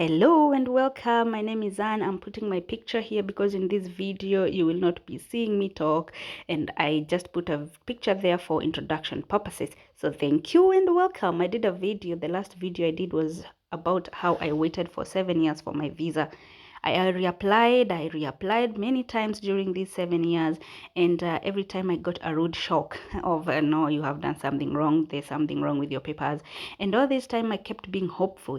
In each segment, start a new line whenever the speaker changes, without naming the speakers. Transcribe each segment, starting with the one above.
Hello and welcome. My name is Anne. I'm putting my picture here because in this video you will not be seeing me talk, and I just put a picture there for introduction purposes. So thank you and welcome. I did a video. The last video I did was about how I waited for 7 years for my visa. I reapplied many times during these 7 years, and every time I got a rude shock of no, you have done something wrong, there's something wrong with your papers. And all this time I kept being hopeful,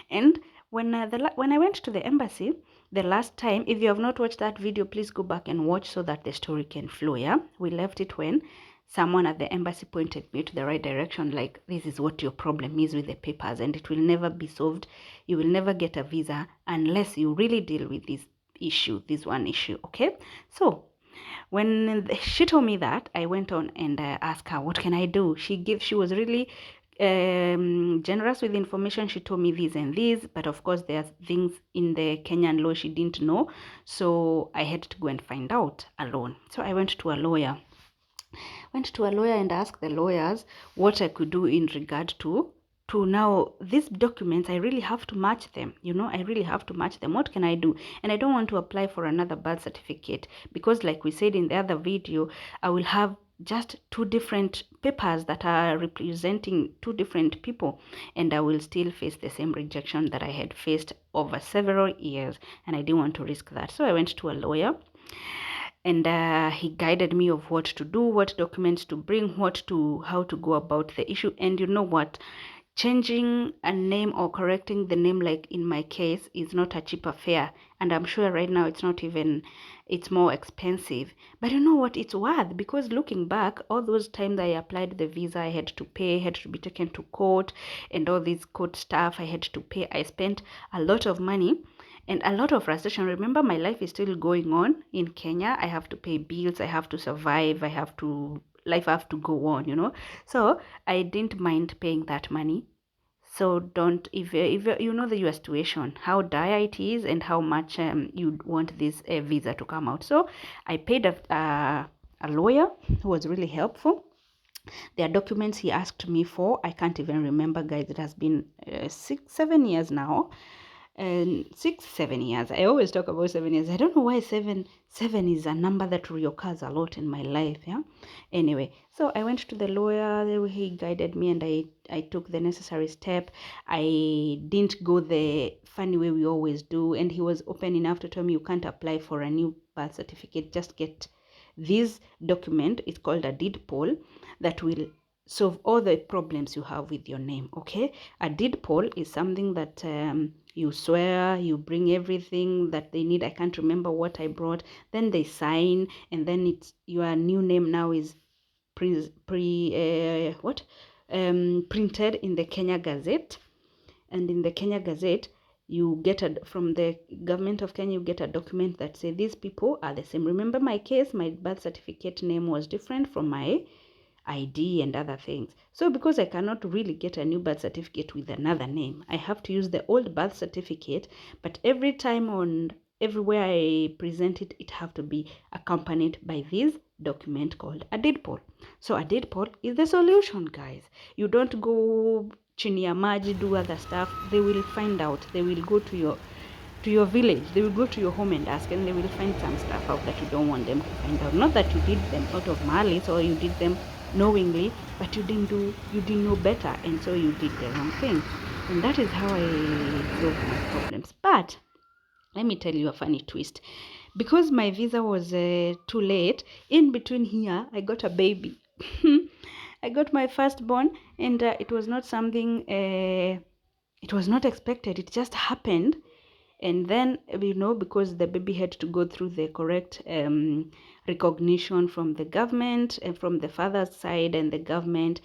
and when I went to the embassy the last time, if you have not watched that video, please go back and watch so that the story can flow. Yeah, we left it when someone at the embassy pointed me to the right direction, like, this is what your problem is with the papers, and it will never be solved. You will never get a visa unless you really deal with this one issue. Okay, so when she told me that, I went on and asked her, what can I do? She was really generous with information. She told me this and this, but of course there's things in the Kenyan law she didn't know, so I had to go and find out alone. So I went to a lawyer and asked the lawyers what I could do in regard to now these documents. I really have to match them. I really have to match them. What can I do? And I don't want to apply for another birth certificate because, like we said in the other video, I will have just two different papers that are representing two different people, and I will still face the same rejection that I had faced over several years, and I didn't want to risk that. So I went to a lawyer, and he guided me of what to do, what documents to bring, how to go about the issue. And you know what? Changing a name or correcting the name, like in my case, is not a cheap affair. And I'm sure right now it's more expensive. But you know what? It's worth, because looking back, all those times I applied the visa, I had to pay, had to be taken to court, and all this court stuff I had to pay. I spent a lot of money and a lot of frustration. Remember, my life is still going on in Kenya. I have to pay bills, I have to survive, life have to go on. So I didn't mind paying that money. So don't, if you know the US situation, how dire it is and how much you want this visa to come out. So I paid a lawyer who was really helpful. There are documents he asked me for. I can't even remember, guys. It has been 7 years now. And 7 years. I always talk about 7 years. I don't know why seven is a number that reoccurs a lot in my life. Yeah. Anyway, so I went to the lawyer. He guided me, and I took the necessary step. I didn't go the funny way we always do, and he was open enough to tell me, you can't apply for a new birth certificate. Just get this document. It's called a deed poll that will solve all the problems you have with your name. Okay, a deed poll is something that you swear, you bring everything that they need. I can't remember what I brought. Then they sign, and then it's your new name now is printed in the Kenya Gazette. And in the Kenya Gazette, you get from the government of Kenya, you get a document that say these people are the same. Remember my case, my birth certificate name was different from my ID and other things. So because I cannot really get a new birth certificate with another name, I have to use the old birth certificate, but every time on everywhere I present it, it have to be accompanied by this document called a deed poll. So a deed poll is the solution, guys. You don't go chini ya maji, do other stuff. They will find out. They will go to your village, they will go to your home and ask, and they will find some stuff out that you don't want them to find out. Not that you did them out of malice or you did them knowingly, but you didn't know better, and so you did the wrong thing. And that is how I solve my problems. But let me tell you a funny twist. Because my visa was too late, in between here I got a baby. I got my firstborn, and it was not something it was not expected. It just happened. And then, because the baby had to go through the correct recognition from the government and from the father's side and the government,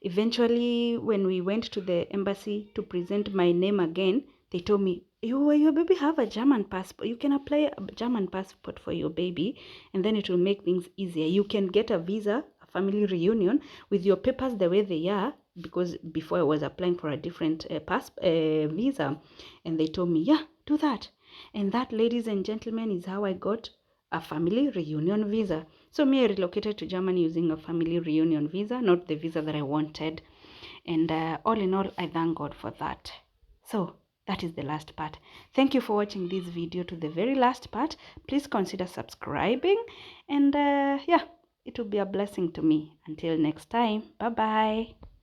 eventually when we went to the embassy to present my name again, they told me, your baby have a German passport. You can apply a German passport for your baby, and then it will make things easier. You can get a visa, a family reunion, with your papers the way they are, because before I was applying for a different visa, and they told me, yeah, do that. And that, ladies and gentlemen, is how I got a family reunion visa. So me, I relocated to Germany using a family reunion visa, not the visa that I wanted. And all in all, I thank God for that. So That is the last part. Thank you for watching this video to the very last part. Please consider subscribing, and yeah, it will be a blessing to me. Until next time, bye bye.